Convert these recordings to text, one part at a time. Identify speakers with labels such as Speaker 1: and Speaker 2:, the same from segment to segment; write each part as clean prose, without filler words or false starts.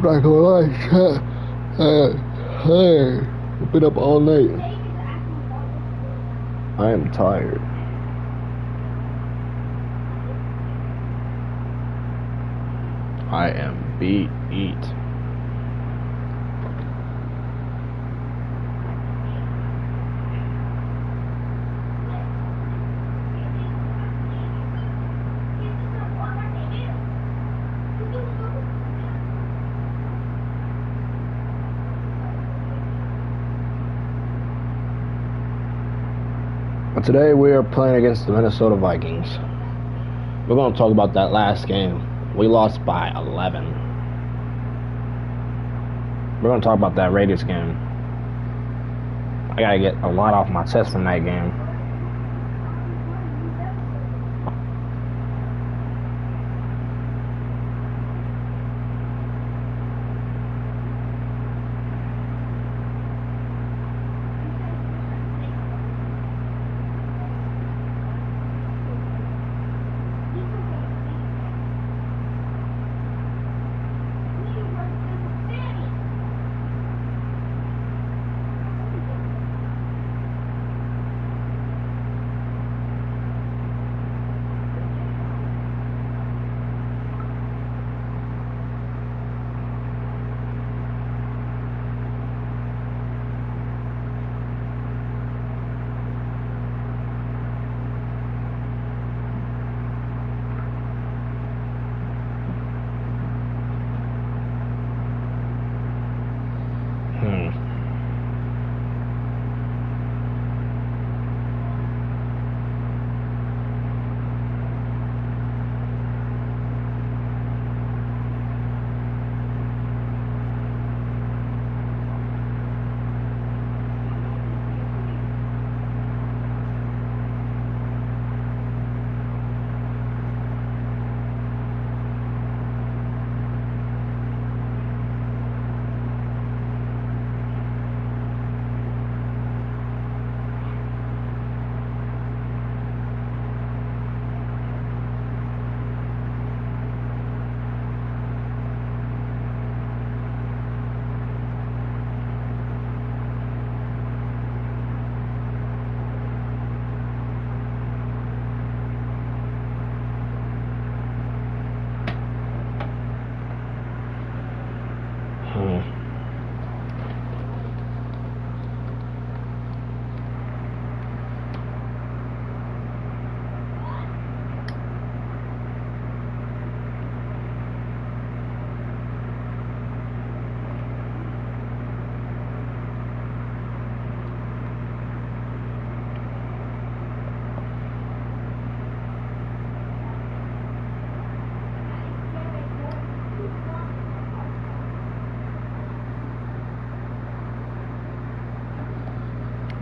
Speaker 1: Not gonna lie, chat. Hey, I've been up all night. I am tired. I am beat. Today we are playing against the Minnesota Vikings. We're going to talk about that last game. We lost by 11. We're going to talk about that Raiders game. I got to get a lot off my chest from that game.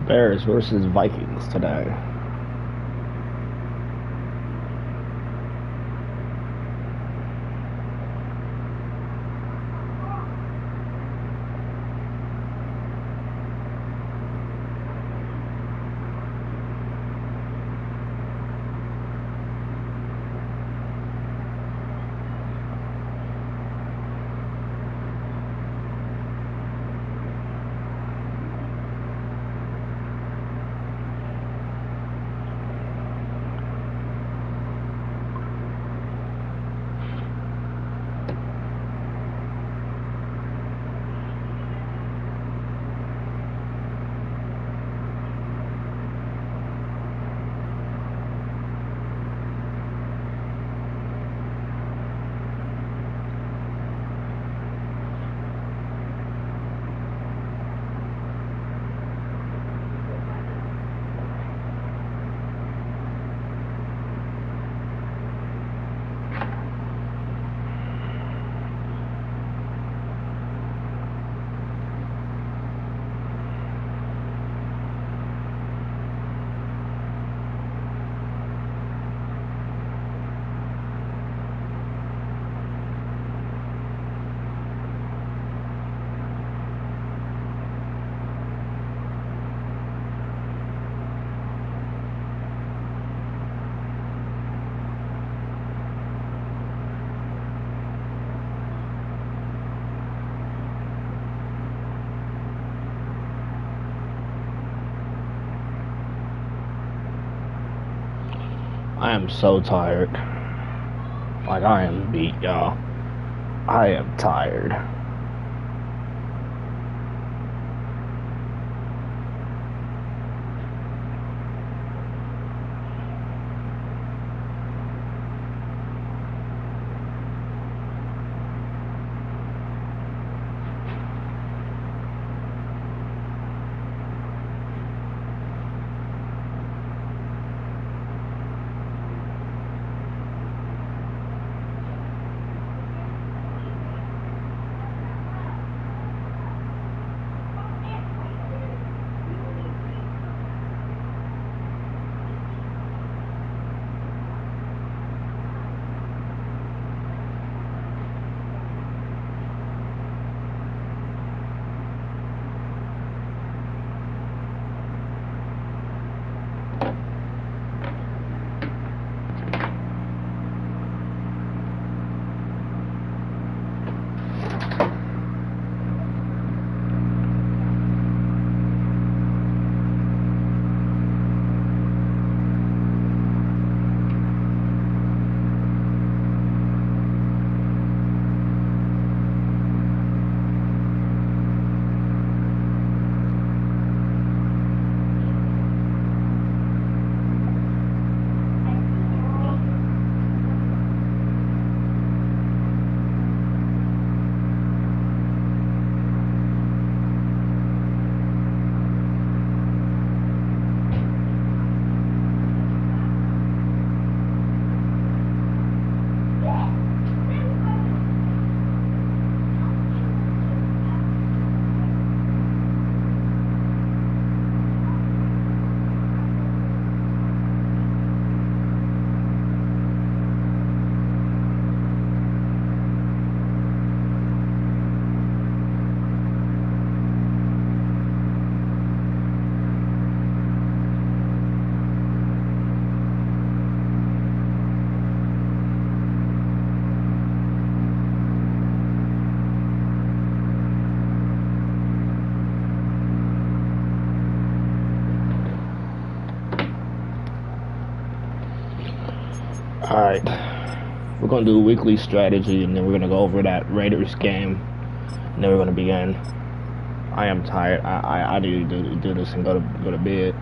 Speaker 1: Bears versus Vikings today. I am so tired. Like, I am beat, y'all. I am tired. Alright. We're gonna do a weekly strategy, and then we're gonna go over that Raiders game, and then we're gonna begin. I am tired. I need to do this and go to bed.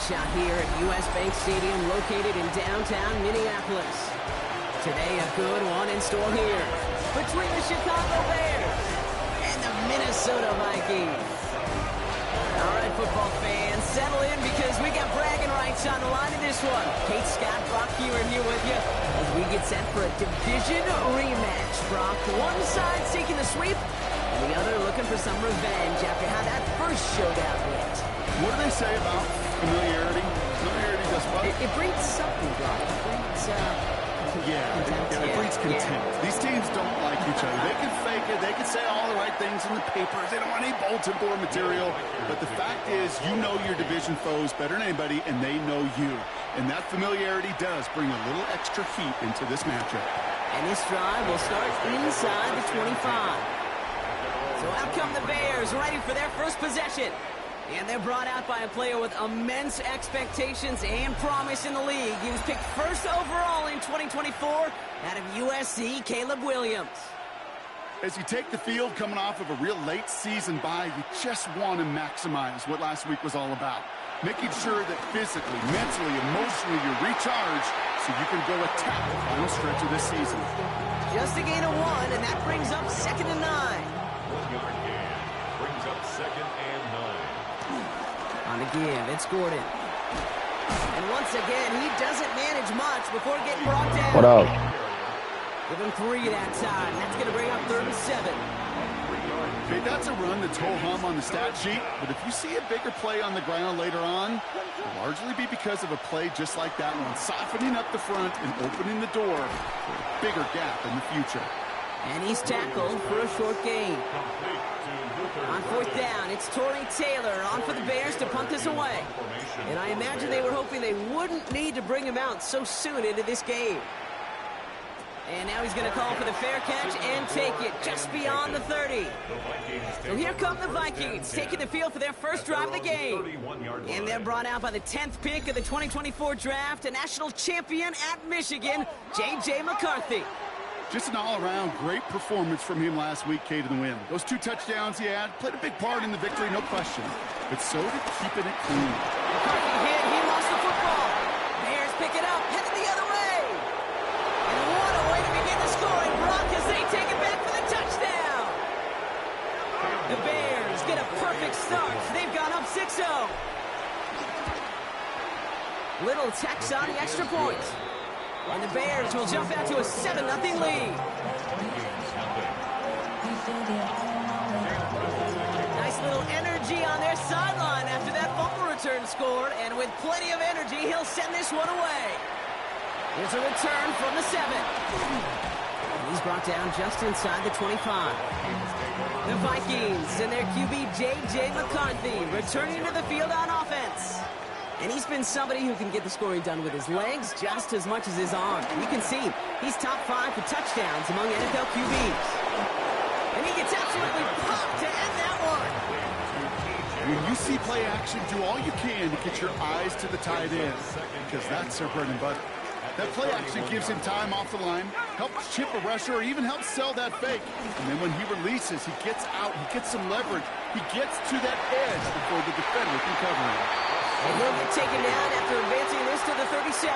Speaker 2: match out here at US Bank Stadium, located in downtown Minneapolis. Today, a good one in store here between the Chicago Bears and the Minnesota Vikings. All right, football fans, settle in because we got bragging rights on the line in this one. Kate, Scott, Brock here with you as we get set for a division rematch. Brock, one side taking the sweep, and the other looking for some revenge after how that first showdown went.
Speaker 3: What do they say about familiarity? Familiarity does what?
Speaker 2: It breeds something, Brock. It breeds,
Speaker 3: it breeds contempt. These teams don't like each other. They can fake it. They can say all the right things in the papers. They don't want any bulletin board material. But the fact is, you know your division foes better than anybody, and they know you. And that familiarity does bring a little extra heat into this matchup.
Speaker 2: And this drive will start inside the 25. So out come the Bears, ready for their first possession. And they're brought out by a player with immense expectations and promise in the league. He was picked first overall in 2024 out of USC, Caleb Williams.
Speaker 3: As you take the field coming off of a real late season bye, you just want to maximize what last week was all about. Making sure that physically, mentally, emotionally, you're recharged so you can go attack the final stretch of this season.
Speaker 2: Just a gain of 1, and that brings up 2nd and 9.
Speaker 4: 1-yard gain brings up 2nd and 9.
Speaker 2: On the give, it's Gordon. And once again, he doesn't manage much before getting brought down.
Speaker 1: What up?
Speaker 2: Give him 3 that time. That's going to bring up 3rd and 7.
Speaker 3: Okay, that's a run that's ho-hum on the stat sheet, but if you see a bigger play on the ground later on, it'll largely be because of a play just like that one, softening up the front and opening the door for a bigger gap in the future.
Speaker 2: And he's tackled for a short gain. On 4th down, it's Torrey Taylor on for the Bears to punt this away. And I imagine they were hoping they wouldn't need to bring him out so soon into this game. And now he's going to call for the fair catch and take it just beyond the 30. So here come the Vikings, taking the field for their first drive of the game. And they're brought out by the 10th pick of the 2024 draft, a national champion at Michigan, J.J. McCarthy.
Speaker 3: Just an all-around great performance from him last week, Kate, in the win. Those 2 touchdowns he had played a big part in the victory, no question. But so did keeping it clean.
Speaker 2: McCarthy hit, he lost the football. Bears pick it up, headed the other way. And what a way to begin the scoring, Brock, as they take it back for the touchdown. The Bears get a perfect start. They've gone up 6-0. Little tax on the extra point. And the Bears will jump out to a 7-0 lead. Nice little energy on their sideline after that fumble return scored. And with plenty of energy, he'll send this one away. Here's a return from the 7. And he's brought down just inside the 25. The Vikings and their QB J.J. McCarthy returning to the field on offense. And he's been somebody who can get the scoring done with his legs just as much as his arm. You can see he's top 5 for touchdowns among NFL QBs. And he gets absolutely popped to end that one.
Speaker 3: When you see play action, do all you can to get your eyes to the tight end, because that's their bread and butter. That play action gives him time off the line, helps chip a rusher, or even helps sell that fake. And then when he releases, he gets out, he gets some leverage. He gets to that edge before the defender can cover him.
Speaker 2: And he'll get taken down after advancing this to the 37.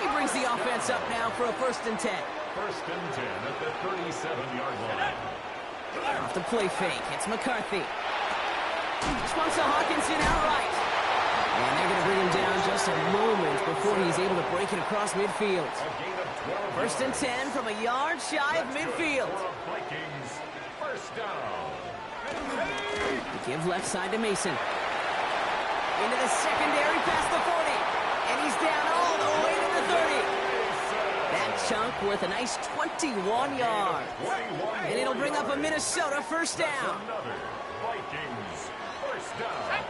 Speaker 2: He brings the offense up now for a 1st and 10.
Speaker 4: 1st and 10 at the 37-yard line.
Speaker 2: Off the play fake, it's McCarthy. Just wants to Hawkinson outright. And they're going to bring him down just a moment before he's able to break it across midfield. 1st and 10 from a yard shy of midfield.
Speaker 4: Vikings, 1st down.
Speaker 2: The give left side to Mason. Into the secondary past the 40. And he's down all the way to the 30. That chunk worth a nice 21 yards. And it'll bring up a Minnesota 1st down.
Speaker 4: Vikings, 1st down.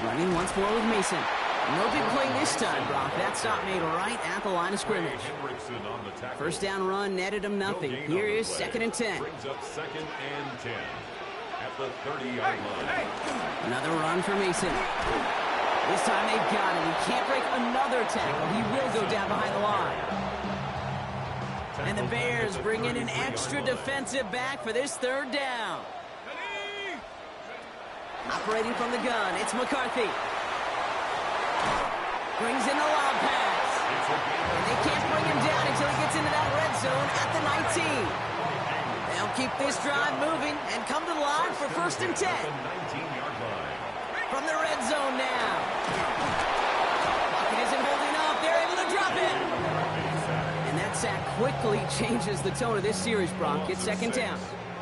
Speaker 2: Running once more with Mason. No big play this time, Brock. That stop made right at the line of scrimmage. 1st down run netted him nothing. Here is 2nd and 10.
Speaker 4: Brings up 2nd and 10 at the 30-yard line.
Speaker 2: Another run for Mason. This time they've got him. He can't break another tackle. He will go down behind the line. And the Bears bring in an extra defensive back for this 3rd down. Operating from the gun, it's McCarthy. Brings in the lob pass. And they can't bring him down until he gets into that red zone at the 19. They'll keep this drive moving and come to the line for 1st and 10. From the red zone now. Pocket isn't holding up. They're able to drop it. And that sack quickly changes the tone of this series, Brock. It's 2nd down.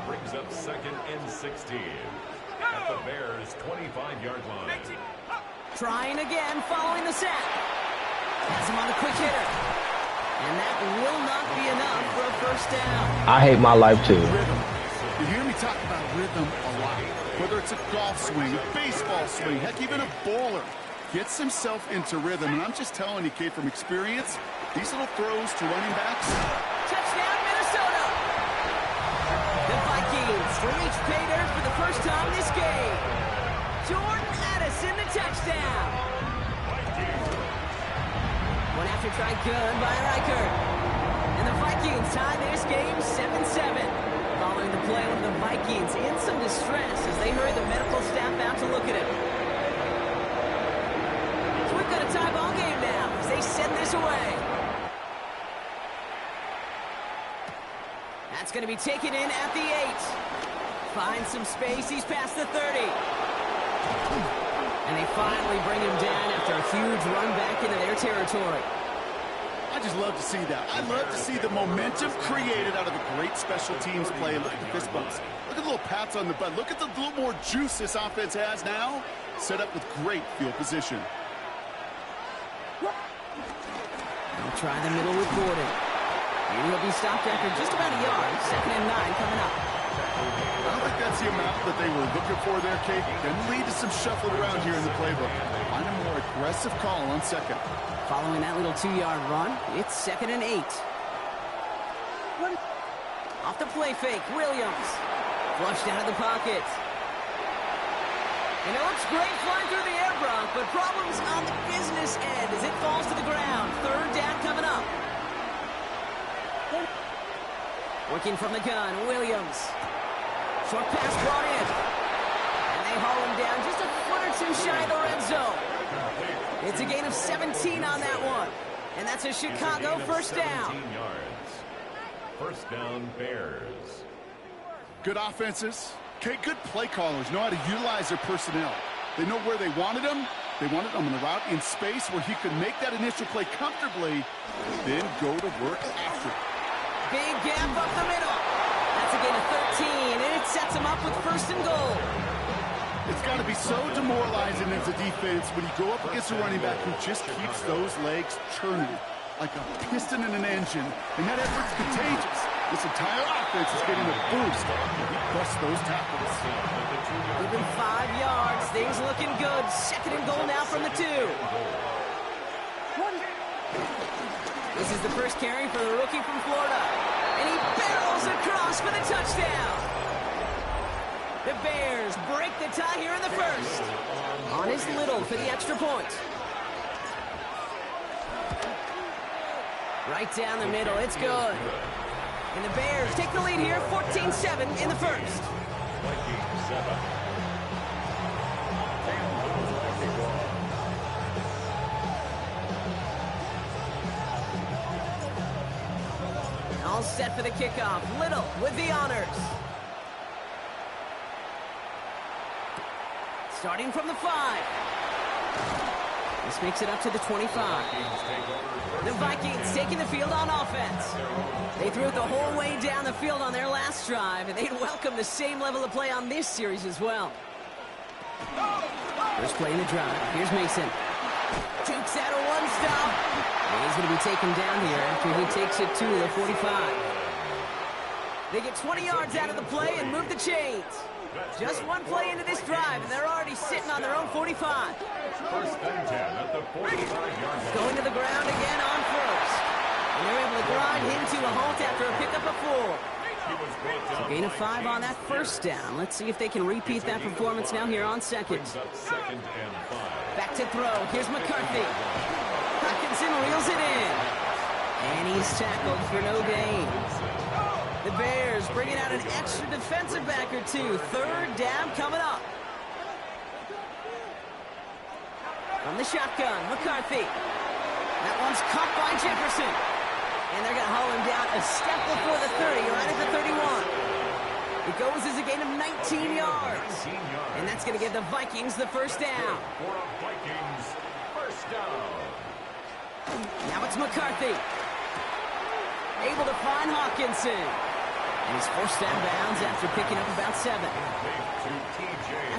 Speaker 4: Brings up 2nd and 16 at the Bears' 25-yard line.
Speaker 2: Trying again following the sack. Has him on the quick hitter. And that will not be enough for a 1st down.
Speaker 1: I hate my life too.
Speaker 3: Rhythm. You hear me talk about rhythm a lot. Whether it's a golf swing, a baseball swing, heck, even a bowler gets himself into rhythm. And I'm just telling you, Kate, from experience, these little throws to running backs.
Speaker 2: Touchdown, Minnesota. The Vikings reach pay dirt for the first time this game. Jordan Addison, the touchdown. One after try good by Reichert. And the Vikings tie this game 7-7. Following the play, one of the Vikings in some distress as they hurry the medical staff out to look at him. So we've got a tie ball game now as they send this away. That's going to be taken in at the 8. Finds some space. He's past the 30. And they finally bring him down after a huge run back into their territory.
Speaker 3: I just love to see that. I love to see the momentum created out of a great special teams play. Look at the fist bumps. Look at the little pats on the butt. Look at the little more juice this offense has now. Set up with great field position.
Speaker 2: They'll try the middle with Gordon. And he'll be stopped after just about a yard. 2nd and 9 coming up.
Speaker 3: I don't think that's the amount that they were looking for there, Kate. Can lead to some shuffling around here in the playbook. Find a more aggressive call on 2nd.
Speaker 2: Following that little 2-yard run, it's 2nd and 8. Off the play fake, Williams. Flushed out of the pocket. And it looks great flying through the air, Brock, but problems on the business end as it falls to the ground. 3rd down coming up. Working from the gun, Williams. Short pass brought in. And they haul him down just a foot or 2 shy of the red zone. It's a gain of 17 on that one. And that's a Chicago 1st down.
Speaker 4: 17 yards. 1st down, Bears.
Speaker 3: Good offenses. Okay, good play callers know how to utilize their personnel. They know where they wanted them. They wanted them on the route in space where he could make that initial play comfortably, then go to work after.
Speaker 2: Big gap up the middle. That's a gain of 13, and it sets him up with 1st and goal.
Speaker 3: It's got to be so demoralizing as a defense when you go up against a running back who just keeps those legs churning like a piston in an engine, and that effort's contagious. This entire offense is getting a boost. He busts those tackles.
Speaker 2: Even 5 yards. Things looking good. 2nd and goal now from the 2. This is the first carry for the rookie from Florida. And he barrels across for the touchdown. The Bears break the tie here in the 1st. On his Little for the extra point. Right down the middle. It's good. And the Bears take the lead here, 14-7 in the 1st.
Speaker 4: Vikings 7.
Speaker 2: All set for the kickoff. Little with the honors. Starting from the 5. This makes it up to the 25. The Vikings taking the field on offense. They threw it the whole way down the field on their last drive, and they'd welcome the same level of play on this series as well. First play in the drive. Here's Mason. Jukes out a 1-stop. And he's going to be taken down here after he takes it to the 45. They get 20 yards out of the play and move the chains. Just one play into this drive, and they're already sitting on their own 45.
Speaker 4: 1st and 10 at the 45-yard line.
Speaker 2: Going to the ground again on 1st. And they're able to grind him to a halt after a pickup of 4. So gain of 5 on that 1st down. Let's see if they can repeat that performance now here on 2nd.
Speaker 4: 2nd and 5.
Speaker 2: Back to throw. Here's McCarthy. Hutchinson reels it in. And he's tackled for no gain. The Bears bringing out an extra defensive back or 2. 3rd down coming up. From the shotgun, McCarthy. That one's caught by Jefferson. And they're going to haul him down a step before the 30, right at the 31. It goes as a gain of 19 yards. And that's going to give the Vikings the first down.
Speaker 4: For a Vikings first down.
Speaker 2: Now it's McCarthy. Able to find Hawkinson. And he's forced out of bounds after picking up about 7.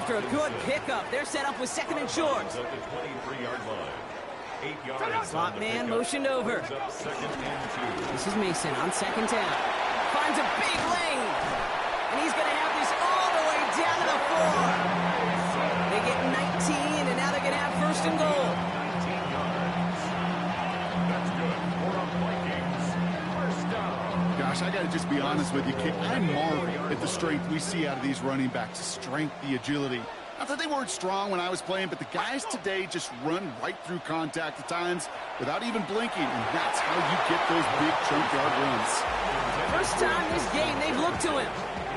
Speaker 2: After a good pickup, they're set up with second and short.
Speaker 4: At the 23-yard line. 8 yards.
Speaker 2: Slot man motioned over.
Speaker 4: Second and 2.
Speaker 2: This is Mason on second down. Finds a big lane. And he's going to have this all the way down to the 4. They get 19, and now they're going to have first and goal.
Speaker 4: 19 yards. That's good for a Vikings first down.
Speaker 3: Gosh, I got to just be honest with you, kid. I marvel at the strength we see out of these running backs. The strength, the agility. Not that they weren't strong when I was playing, but the guys today just run right through contact at times without even blinking, and that's how you get those big chunk yard runs.
Speaker 2: First time this game they've looked to him.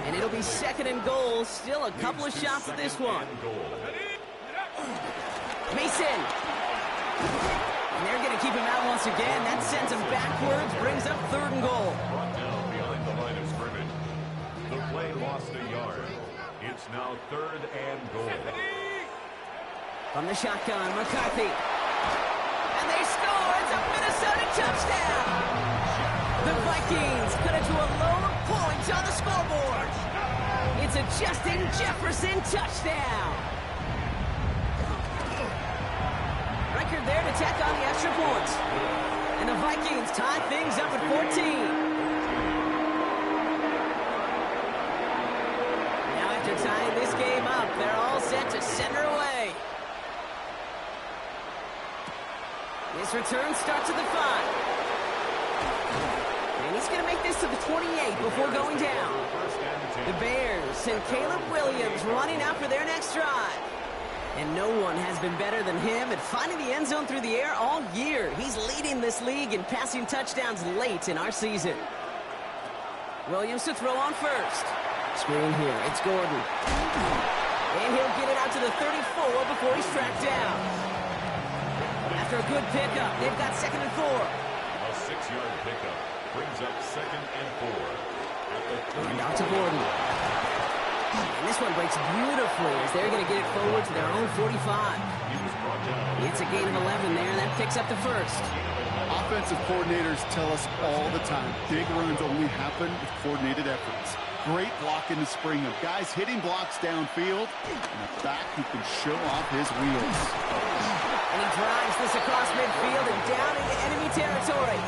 Speaker 2: And it'll be second and goal. Still a couple of shots at this one. Mason. And they're going to keep him out once again. That sends him backwards, brings up third and goal.
Speaker 4: Brought down behind the line of scrimmage. The play lost a yard. It's now third and goal.
Speaker 2: From the shotgun, McCarthy. And they score. It's a Minnesota touchdown. The Vikings cut it to a lower point on the scoreboard. It's a Justin Jefferson touchdown. Record there to tack on the extra points. And the Vikings tie things up at 14. After tying this game up, they're all set to send her away. This return starts at the 5. And he's going to make this to the 28 before going down. The Bears send Caleb Williams running out for their next drive. And no one has been better than him at finding the end zone through the air all year. He's leading this league in passing touchdowns late in our season. Williams to throw on first. Screen here, it's Gordon. And he'll get it out to the 34 before he's tracked down. After a good pickup, they've got second and 4.
Speaker 4: A 6-yard pickup brings up second and 4.
Speaker 2: And out to Gordon. And this one breaks beautifully as they're going to get it forward to their own 45. It's a gain of 11 there, and that picks up the first.
Speaker 3: Offensive coordinators tell us all the time, big runs only happen with coordinated efforts. Great block in the spring of guys hitting blocks downfield, and a back who can show off his wheels.
Speaker 2: And he drives this across midfield and down into enemy territory.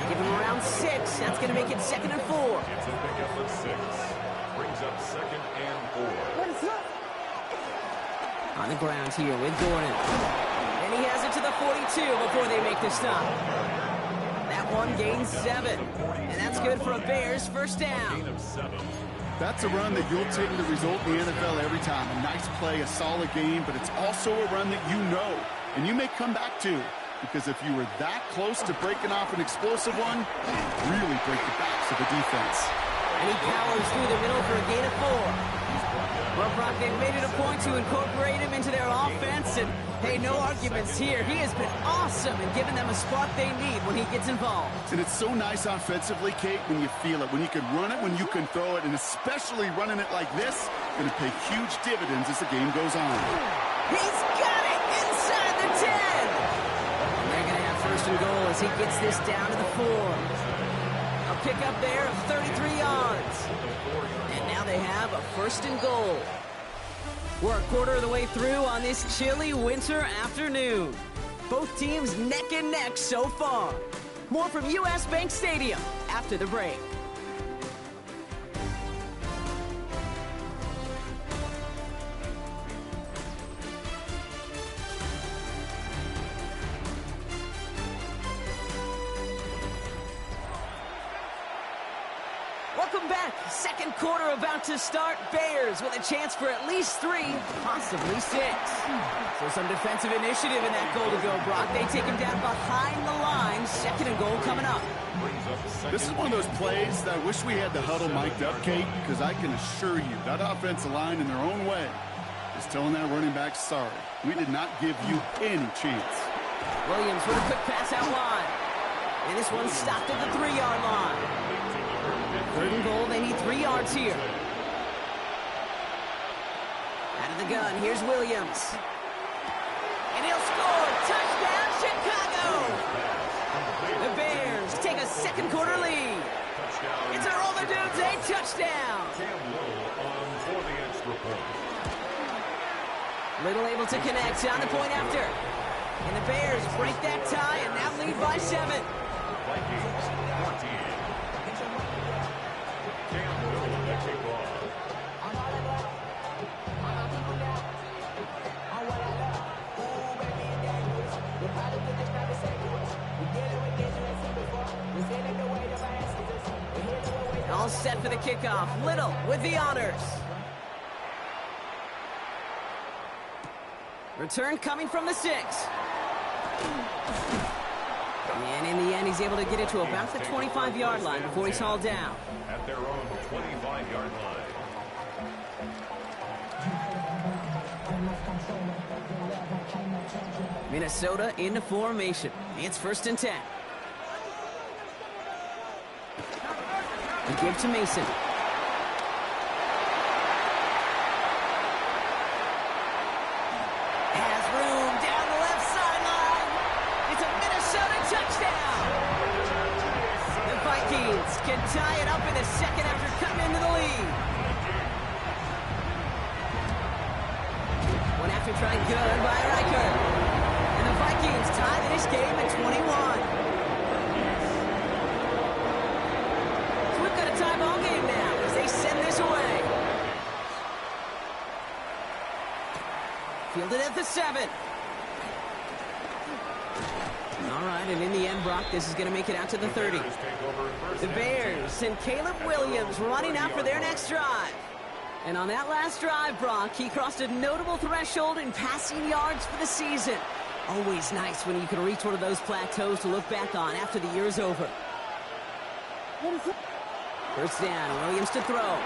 Speaker 2: Give him around 6. That's going to make it second and 4.
Speaker 4: It's a pickup of 6. Brings up second and 4.
Speaker 2: On the ground here with Gordon. And he has it to the 42 before they make the stop. That one gains 7. And that's good for a Bears first down.
Speaker 3: That's a run that you'll take the result in the NFL every time. A nice play, a solid game, but it's also a run that you know, and you may come back to, because if you were that close to breaking off an explosive one, you really break the backs of the defense.
Speaker 2: And he powers through the middle for a gain of 4. Well, Brock, they've made it a point to incorporate him into their offense, and hey, no arguments here. He has been awesome in giving them a spot they need when he gets involved.
Speaker 3: And it's so nice offensively, Kate, when you feel it, when you can run it, when you can throw it, and especially running it like this, going to pay huge dividends as the game goes on.
Speaker 2: He's got it inside the 10. And they're going to have first and goal as he gets this down to the 4. A pickup there of 33 yards. And now they have a first and goal. We're a quarter of the way through on this chilly winter afternoon. Both teams neck and neck so far. More from US Bank Stadium after the break. Welcome back. Second quarter about to start. Bears with a chance for at least 3, possibly 6. So some defensive initiative in that goal to go, Brock. They take him down behind the line. Second and goal coming up.
Speaker 3: This is one of those plays that I wish we had the huddle mic'd up, Kate, because I can assure you that offensive line in their own way Just telling that running back, sorry. We did not give you any chance.
Speaker 2: Williams with a quick pass out wide. And this one stopped at the 3-yard line. 3rd and goal, they need 3 yards here. Out of the gun, here's Williams. And he'll score! Touchdown, Chicago! The Bears take a second quarter lead. It's a roll the dudes, a touchdown! Little able to connect on the point after. And the Bears break that tie and now lead by 7.
Speaker 4: Vikings 14. Cam Little to kick off.
Speaker 2: All set for the kickoff. Little with the honors. Return coming from the 6. And in the end, he's able to get it to about the 25-yard line before he's hauled down.
Speaker 4: At their own 25-yard line.
Speaker 2: Minnesota into formation. It's 1st and 10. We give to Mason. Has room down the left sideline. It's a Minnesota touchdown. The Vikings can tie it up in the second after cutting into the lead. One after try good by Riker. And the Vikings tie this game at 21. Tie ball game now as they send this away. Fielded at the 7. All right, and in the end, Brock, this is going to make it out to the 30. The Bears and Caleb Williams running out for their next drive. And on that last drive, Brock, he crossed a notable threshold in passing yards for the season. Always nice when you can reach one of those plateaus to look back on after the year is over. First down, Williams to throw.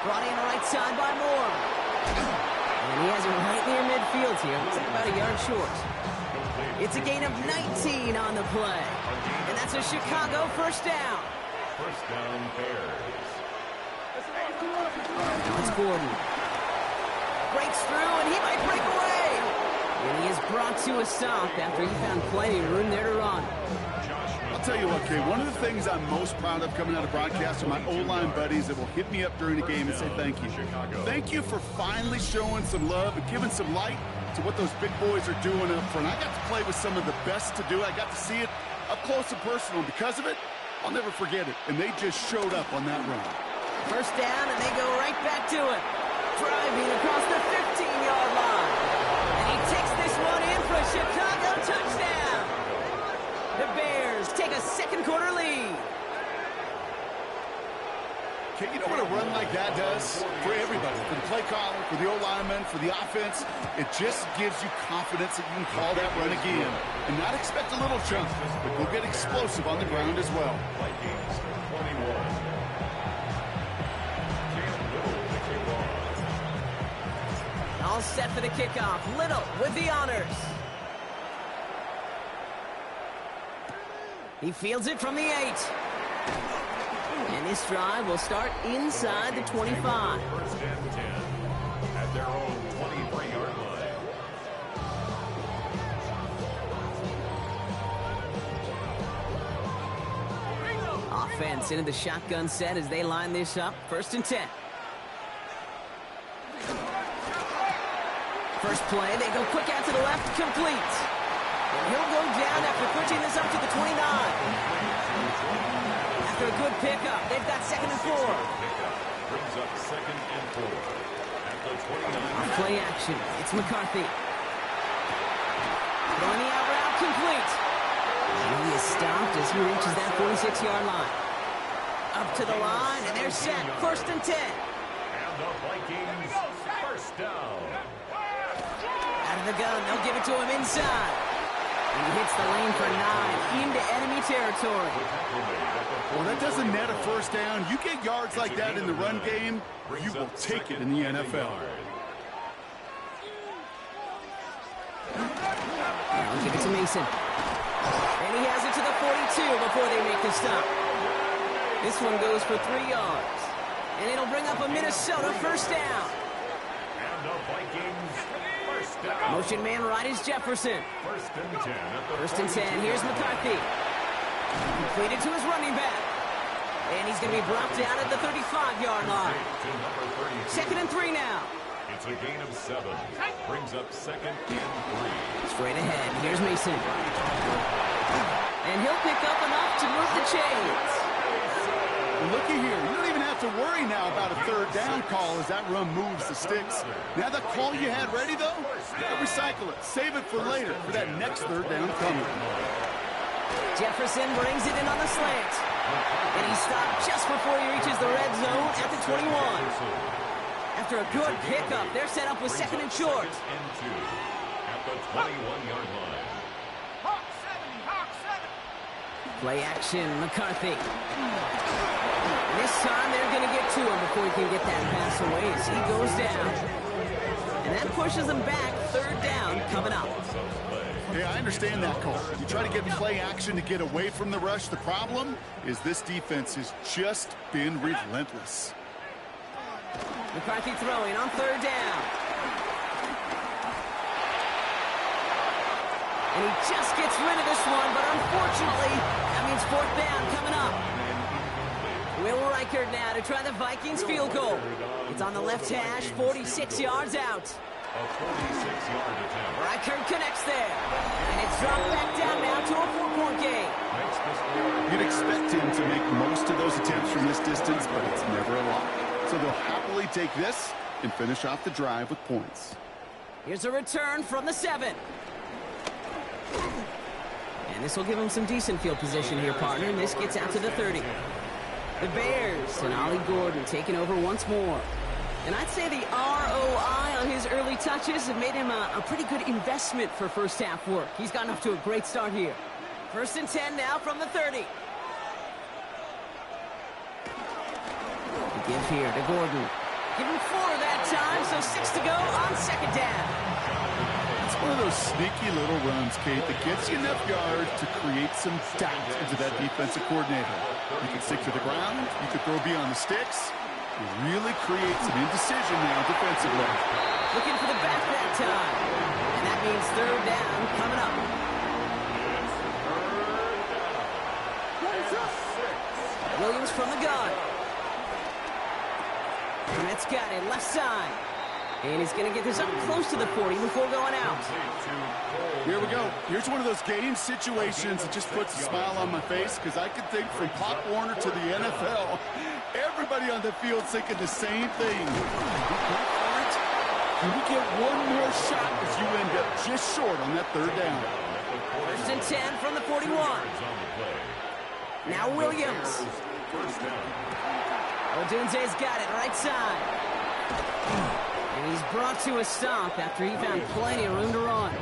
Speaker 2: Brought in right side by Moore. And he has it right near midfield here. Looks like about a yard short. It's a gain of 19 on the play. And that's a Chicago first down.
Speaker 4: First down, Bears.
Speaker 2: It's Gordon. Breaks through, and he might break away. And he is brought to a stop after he found plenty of room there to run.
Speaker 3: I'll tell you what, Kay, one of the things I'm most proud of coming out of broadcast are my O-line buddies that will hit me up during the game and say thank you. Thank you for finally showing some love and giving some light to what those big boys are doing up front. I got to play with some of the best to do. I got to see it up close and personal. And because of it, I'll never forget it. And they just showed up on that run.
Speaker 2: First down, and they go right back to it. Driving across the 15-yard line. And he takes this one in for a Chicago touchdown. The Bears take a second quarter lead.
Speaker 3: Okay, you know what a run like that does for everybody? For the play caller, for the O-lineman, for the offense. It just gives you confidence that you can call that run again. And not expect a little jump, but go get explosive on the ground as well.
Speaker 4: Vikings 21. Cam Little to kick off.
Speaker 2: All set for the kickoff. Little with the honors. He fields it from the 8. And this drive will start inside the 25.
Speaker 4: First and 10 at their own 23-yard line.
Speaker 2: Offense into the shotgun set as they line this up. First and 10. First play, they go quick out to the left, complete. And he'll go down after pushing this up to the 29. After a good pickup, they've got 2nd and 4.
Speaker 4: Brings up 2nd and 4 at the 29.
Speaker 2: Play action. It's McCarthy. Throwing the out route, complete. And he is stopped as he reaches that 46-yard line. Up to the line, and they're set. First and 10.
Speaker 4: And the Vikings first down.
Speaker 2: Out of the gun, they'll give it to him inside. And he hits the lane for 9 into enemy territory.
Speaker 3: Well, that doesn't net a first down. You get yards like that in the run game, you will take it in the NFL.
Speaker 2: Now give it to Mason. And he has it to the 42 before they make the stop. This one goes for 3 yards. And it'll bring up a Minnesota first down.
Speaker 4: And the Vikings first down.
Speaker 2: Motion man right is Jefferson.
Speaker 4: First and 10 at the
Speaker 2: First and 10. Here's McCarthy. Completed to his running back. And he's going to be brought down at the 35-yard line. Second and 3 now.
Speaker 4: It's a gain of 7. Brings up second and 3.
Speaker 2: Straight ahead. Here's Mason. And he'll pick up enough to move the chains.
Speaker 3: Looky here. You don't even have to worry now about a third down call as that run moves the sticks. Now that call you had ready, though, recycle it. Save it for later for that next third down coming.
Speaker 2: Jefferson brings it in on the slant. And he stopped just before he reaches the red zone at the 21. After a good pickup, they're set up with second and short.
Speaker 4: And 2 at the 21-yard line.
Speaker 2: Play action, McCarthy. This time they're going to get to him before he can get that pass away as he goes down. And that pushes them back. Third down coming up.
Speaker 3: Yeah, I understand that call. You try to get play action to get away from the rush. The problem is this defense has just been relentless.
Speaker 2: McCarthy throwing on third down. And he just gets rid of this one, but unfortunately, that means fourth down coming up. Will Reichert now to try the Vikings field goal. It's on the left hash, 46 yards out.
Speaker 4: A 46-yard attempt.
Speaker 2: Reichert connects there. And it's dropped back down now to a 4-point game.
Speaker 4: Makes the score.
Speaker 3: You'd expect him to make most of those attempts from this distance, but it's never a lot. So they'll happily take this and finish off the drive with points.
Speaker 2: Here's a return from the 7. And this will give him some decent field position here, partner. And this gets out to the 30. The Bears and Ollie Gordon taking over once more. And I'd say the ROI on his early touches have made him a pretty good investment for first half work. He's gotten off to a great start here. First and 10 now from the 30. The give here to Gordon. Give him 4 that time, so 6 to go on second down.
Speaker 3: It's one of those sneaky little runs, Kate, that gets you enough yards to create some doubt into that defensive coordinator. You can stick to the ground, you can throw beyond the sticks. It really creates an indecision now defensively.
Speaker 2: Looking for the back that time. And that means third down coming up. Williams from the gun. Fournette's got it, left side. And he's going to get this up close to the 40 before going out.
Speaker 3: Here we go. Here's one of those game situations that just puts a smile on my face because I can think from Pop Warner to the NFL, everybody on the field thinking the same thing. Can we get one more shot as you end up just short on that third down?
Speaker 2: First and 10 from the 41. Now Williams. Odunze's got it right side. And he's brought to a stop after he found plenty of room to run.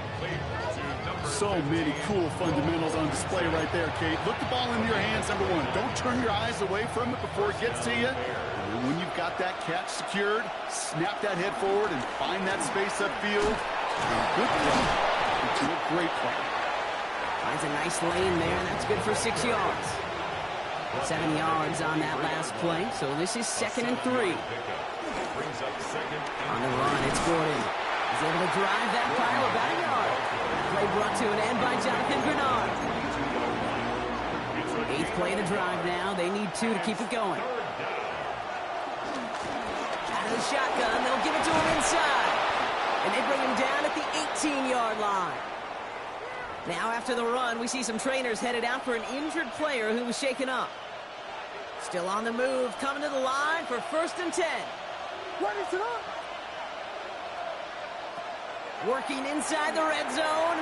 Speaker 3: So many cool fundamentals on display right there, Kate. Look the ball into your hands, number 1. Don't turn your eyes away from it before it gets to you. And when you've got that catch secured, snap that head forward and find that space upfield. And good play into a great play.
Speaker 2: Finds a nice lane there. That's good for 6 yards. 7 yards on that last play. So this is second and 3. On the run, it's Gordon. He's able to drive that pile about a yard. That play brought to an end by Jonathan Bernard. 8th play to drive now. They need 2 to keep it going. Out of the shotgun, they'll give it to him inside. And they bring him down at the 18-yard line. Now after the run, we see some trainers headed out for an injured player who was shaken up. Still on the move, coming to the line for first and 10. Working inside the red zone.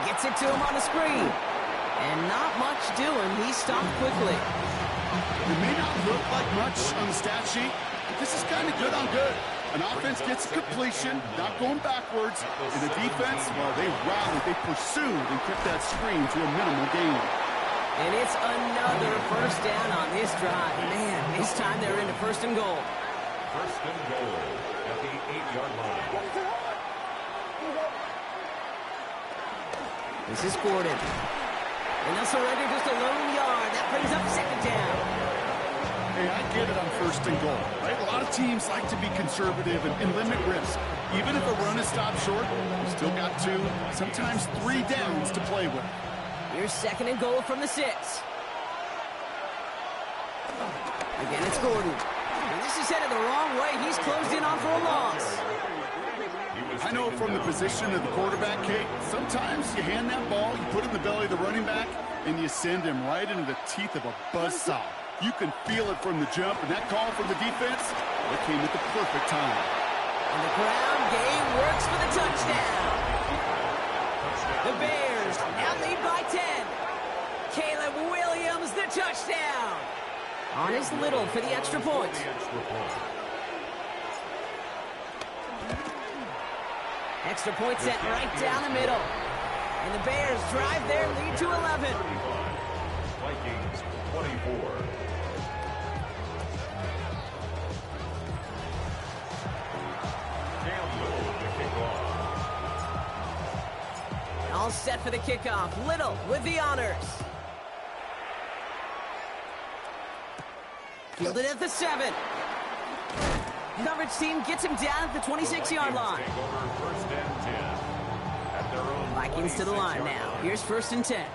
Speaker 2: Gets it to him on the screen. And not much doing. He stopped quickly.
Speaker 3: It may not look like much on the stat sheet, but this is kind of good on good. An offense gets a completion, not going backwards. And the defense, well, they rallied, they pursued, and kept that screen to a minimal gain.
Speaker 2: And it's another first down on this drive. Man, this time they're into first and goal.
Speaker 4: First and goal at the 8-yard line.
Speaker 2: This is Gordon. And they'll surrender just a lone yard. That brings up second down.
Speaker 3: Hey, I get it on first and goal, right? A lot of teams like to be conservative and limit risk. Even if a run is stopped short, you still got 2, sometimes 3 downs to play with.
Speaker 2: Here's second and goal from the 6. Again, it's Gordon. And this is headed the wrong way. He's closed in on for a loss.
Speaker 3: I know from the position of the quarterback, Kate, sometimes you hand that ball, you put it in the belly of the running back, and you send him right into the teeth of a buzzsaw. You can feel it from the jump, and that call from the defense, it came at the perfect time.
Speaker 2: And the ground game works for the touchdown. The Bears now lead by 10. Caleb Williams, the touchdown. On his Little for the extra point. Extra point set right down the middle. And the Bears drive their lead to 11.
Speaker 4: Vikings 24.
Speaker 2: All set for the kickoff. Little with the honors. Fielded at the 7. Coverage team gets him down at the 26-yard line. Vikings to the line now. Here's first and 10.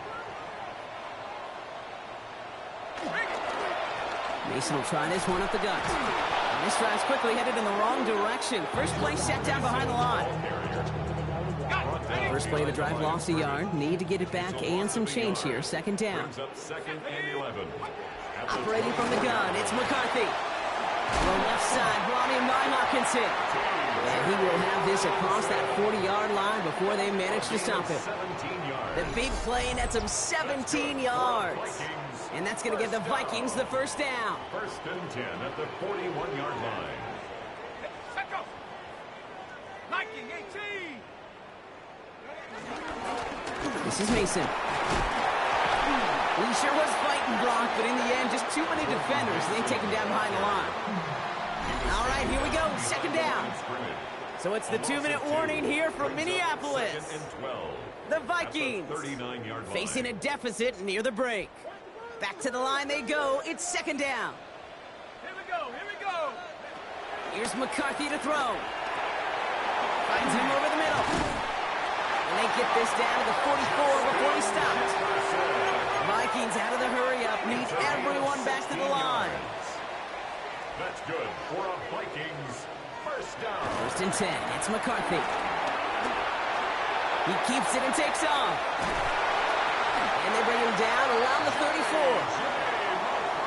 Speaker 2: Mason will try this one up the gut. And this drive's quickly headed in the wrong direction. First play set down behind the line. First play of the drive lost a yard. Need to get it back and some change here. Second down. Operating from the gun, it's McCarthy. On the left side, brought in by Hawkinson. And he will have this across that 40-yard line before they manage to stop him. The big play nets him 17 yards. And that's going to give the Vikings the first down.
Speaker 4: First and 10 at the 41-yard line.
Speaker 2: This is Mason. He sure was fighting Brock, but in the end, just too many defenders. They take him down behind the line. All right, here we go. Second down. So it's the 2-minute warning here from Minneapolis. The Vikings facing a deficit near the break. Back to the line they go. It's second down.
Speaker 5: Here we go.
Speaker 2: Here's McCarthy to throw. Finds him over the middle. And they get this down to the 44 before he stops. Vikings out of the hurry-up. Need everyone back to the line.
Speaker 4: That's good for a Vikings first down.
Speaker 2: First and 10. It's McCarthy. He keeps it and takes off. And they bring him down around the 34.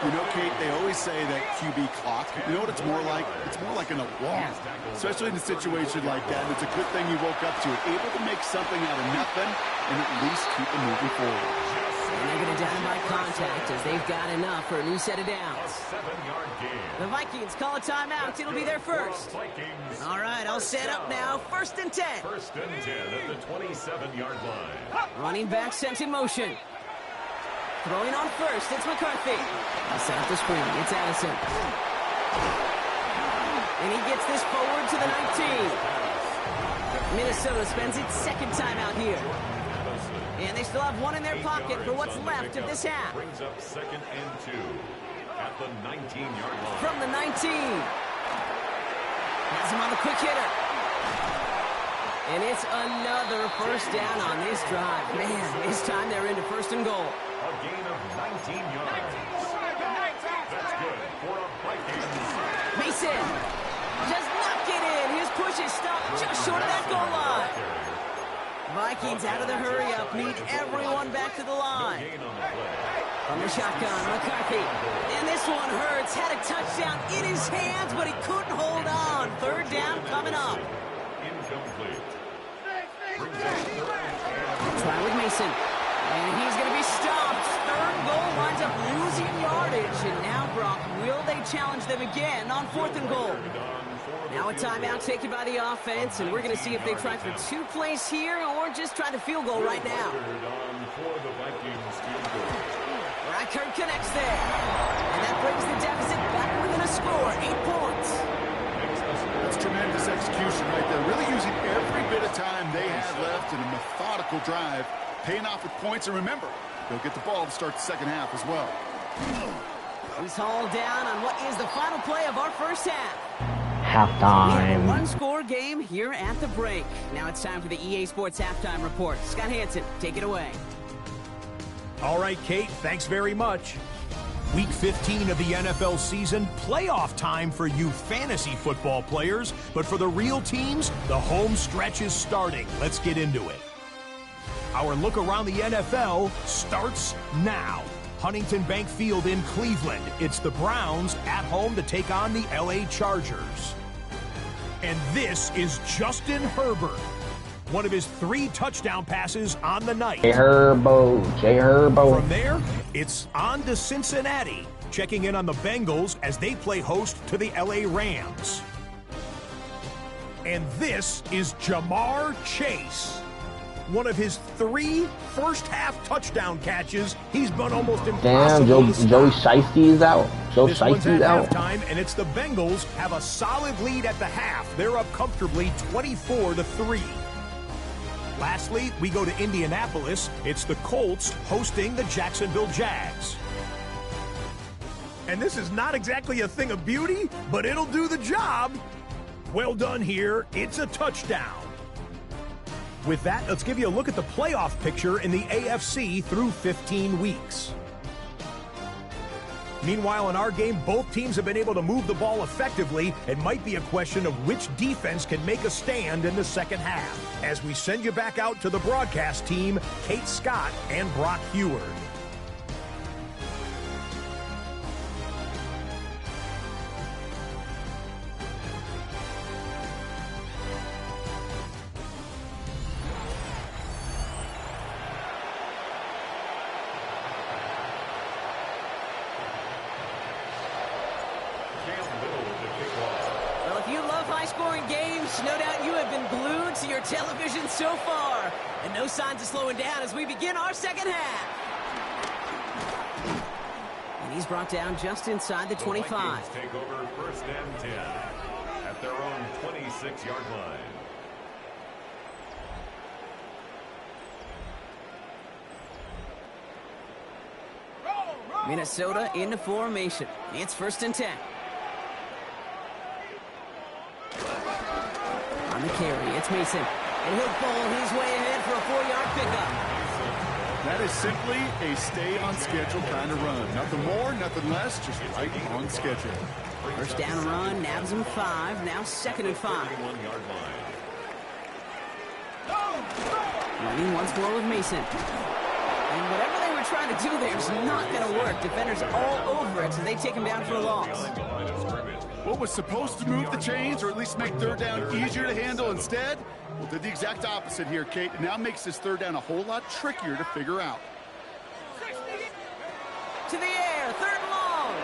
Speaker 3: You know, Kate, they always say that QB clock. You know what it's more like? It's more like an alarm, especially in a situation like that. And it's a good thing you woke up to it, able to make something out of nothing and at least keep it moving forward.
Speaker 2: And they're going to down by contact as they've got enough for a new set of downs. The Vikings call a timeout. It'll be their first. All right, I'll set up now. First and 10.
Speaker 4: First and 10 at the 27-yard line.
Speaker 2: Running back sent in motion. Throwing on first, it's McCarthy. I'll set up the screen. It's Addison. And he gets this forward to the 19. Minnesota spends its second time out here. And they still have one in their pocket for what's left of this half.
Speaker 4: Brings up second and 2 at the 19-yard line.
Speaker 2: From the 19. Has him on the quick hitter. And it's another first down on this drive. Man, this time they're into first and goal.
Speaker 4: A gain of 19 yards. That's good for a Vikings.
Speaker 2: Mason does not get in. His push is stopped just short of that goal line. Vikings out of the hurry-up. Need everyone back to the line. From the shotgun, McCarthy. And this one hurts. Had a touchdown in his hands, but he couldn't hold on. Third down coming up.
Speaker 4: Incomplete.
Speaker 2: Try with Mason. And he's going to be stopped. Third goal winds up losing yardage. And now, Brock, will they challenge them again on fourth and goal? Now a timeout taken by the offense, and we're going to see if they try for 2 plays here or just try the field goal right now. Reichert connects there. And that brings the deficit back within a score, 8 points.
Speaker 3: That's tremendous execution right there. Really using every bit of time they had left in a methodical drive paying off with points. And remember, they'll get the ball to start the second half as well.
Speaker 2: He's hauled down on what is the final play of our first half.
Speaker 1: Halftime.
Speaker 2: One-score game here at the break. Now it's time for the EA Sports Halftime Report. Scott Hansen, take it away.
Speaker 5: All right, Kate, thanks very much. Week 15 of the NFL season, playoff time for you fantasy football players. But for the real teams, the home stretch is starting. Let's get into it. Our look around the NFL starts now. Huntington Bank Field in Cleveland. It's the Browns at home to take on the LA Chargers. And this is Justin Herbert. One of his 3 touchdown passes on the night.
Speaker 1: J Herbo.
Speaker 5: From there, it's on to Cincinnati, checking in on the Bengals as they play host to the LA Rams. And this is Jamar Chase. One of his 3 first-half touchdown catches. He's been almost impossible.
Speaker 1: Damn, Joey Shiesty is out.
Speaker 5: This one's at halftime, and it's the Bengals have a solid lead at the half. They're up comfortably 24-3. Lastly, we go to Indianapolis. It's the Colts hosting the Jacksonville Jags. And this is not exactly a thing of beauty, but it'll do the job. Well done here. It's a touchdown. With that, let's give you a look at the playoff picture in the AFC through 15 weeks. Meanwhile, in our game, both teams have been able to move the ball effectively. It might be a question of which defense can make a stand in the second half. As we send you back out to the broadcast team, Kate Scott and Brock Heward.
Speaker 2: High-scoring games, no doubt you have been glued to your television so far. And no signs of slowing down as we begin our second half. And he's brought down just inside the 25.
Speaker 4: The Vikings take over first and 10 at their own 26-yard line.
Speaker 2: Minnesota into formation. It's first and 10. On the carry, it's Mason. And he'll bowl his way ahead for a 4-yard pickup.
Speaker 3: That is simply a stay-on-schedule kind of run. Nothing more, nothing less, just right on schedule.
Speaker 2: First down run, nabs him 5, now second and 5. Running once more with Mason. And whatever they were trying to do there is not going to work. Defenders all over it, so they take him down for a loss.
Speaker 3: What was supposed to move the chains, or at least make third down easier to handle instead, well, did the exact opposite here, Kate. It now makes this third down a whole lot trickier to figure out.
Speaker 2: To the air, third and long.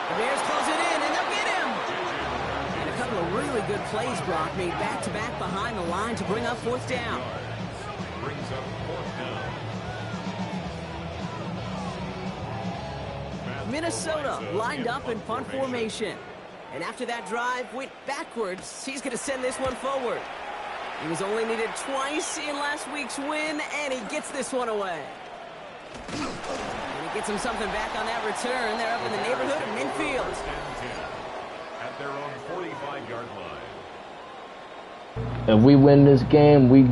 Speaker 2: The Bears close it in, and they'll get him. And a couple of really good plays, Brock, made back-to-back behind the line to bring up fourth down.
Speaker 4: Brings up fourth down.
Speaker 2: Minnesota lined up in punt formation. And after that drive went backwards, he's going to send this one forward. He was only needed twice in last week's win, and he gets this one away. And he gets him something back on that return. They're up in the neighborhood of midfield.
Speaker 4: At their own 45-yard line.
Speaker 1: If we win this game, we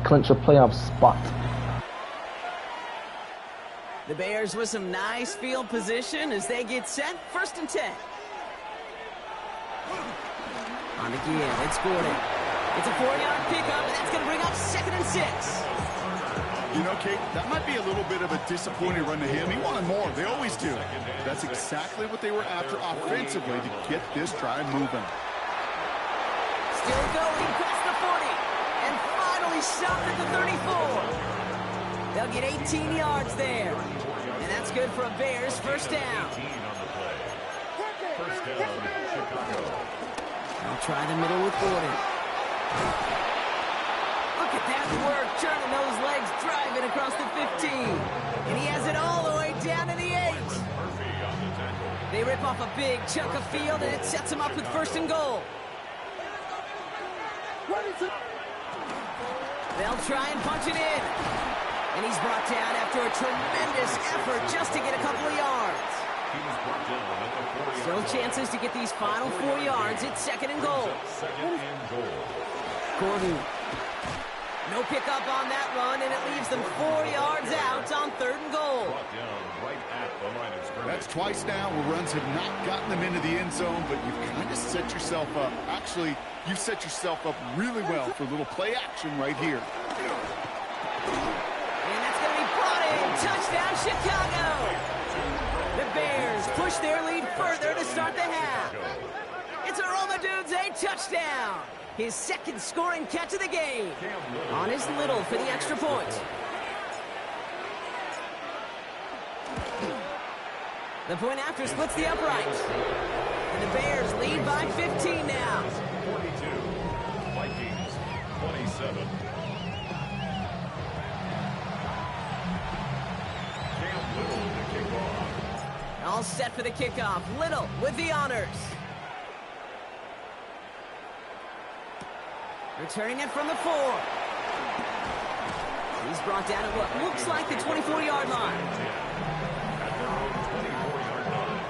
Speaker 1: clinch a playoff spot.
Speaker 2: The Bears with some nice field position as they get set. First and 10. On the give, it's Gordon. It's a 4-yard pickup, and that's going to bring up second and 6.
Speaker 3: You know, Kate, that might be a little bit of a disappointing run to him. He wanted more. They always do. That's exactly what they were after offensively to get this drive moving.
Speaker 2: Still going past the 40. And finally stopped at the 34. They'll get 18 yards there. And that's good for a Bears first down.
Speaker 4: First down, Chicago.
Speaker 2: They'll try the middle with Gordon. Look at that work, turning those legs, driving across the 15. And he has it all the way down to the 8. They rip off a big chunk of field, and it sets them up with first and goal. They'll try and punch it in. And he's brought down after a tremendous effort just to get a couple of yards.
Speaker 4: He was brought down at the 4-yard
Speaker 2: Still
Speaker 4: line.
Speaker 2: chances to get these final 4 yards. It's 2nd and goal.
Speaker 4: Second and goal.
Speaker 2: Gordon. No pickup on that run, and it leaves them 4 yards out on 3rd and goal.
Speaker 4: Brought down right at the line of scrimmage.
Speaker 3: That's twice now where runs have not gotten them into the end zone, but you've kind of set yourself up. Actually, you've set yourself up really well for a little play action right here.
Speaker 2: And that's going to be brought in. Touchdown, Chicago. The Bears push their lead further to start the half. It's a Romadudes, a touchdown. His 2nd scoring catch of the game. On his Little for the extra point. The point after splits the uprights. And the Bears lead by 15 now.
Speaker 4: 42. Vikings 27. Cam Little to kick off.
Speaker 2: All set for the kickoff. Little with the honors. Returning it from the 4. He's brought down at what looks like the 24-yard line.
Speaker 4: At their own 24-yard line.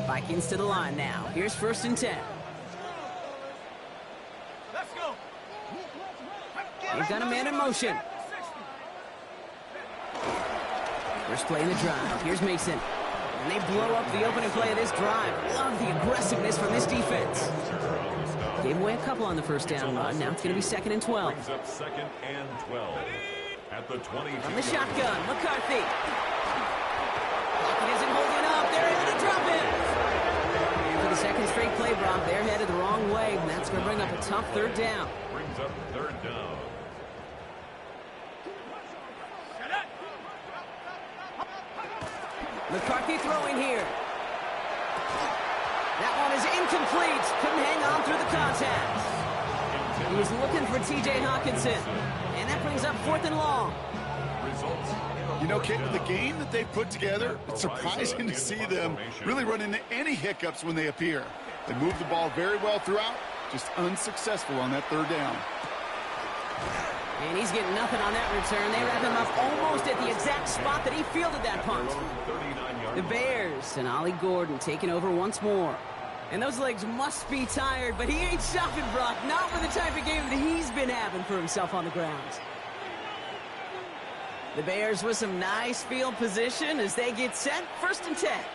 Speaker 2: Vikings to the line now. Here's 1st and 10. They've got a man in motion. First play in the drive. Here's Mason. And they blow up the opening play of this drive. Love the aggressiveness from this defense. Gave away a couple on the first down run. Now it's going to be 2nd and 12.
Speaker 4: Brings up 2nd and 12. At the 22.
Speaker 2: From the shotgun, McCarthy. Pocket isn't holding up. They're able to drop it. And for the 2nd straight play, Brock, they're headed the wrong way. And that's going to bring up a tough 3rd down.
Speaker 4: Brings up 3rd down.
Speaker 2: McCarthy throwing here. That one is incomplete. Couldn't hang on through the contact. He was looking for T.J. Hawkinson. And that brings up 4th and long.
Speaker 3: You know, Kate, with the game that they've put together, it's surprising to see them really run into any hiccups when they appear. They move the ball very well throughout, just unsuccessful on that 3rd down.
Speaker 2: And he's getting nothing on that return. They wrap him up almost at the exact spot that he fielded that punt. The Bears and Ollie Gordon taking over once more. And those legs must be tired, but he ain't stopping, Brock. Not with the type of game that he's been having for himself on the ground. The Bears with some nice field position as they get set. 1st and 10.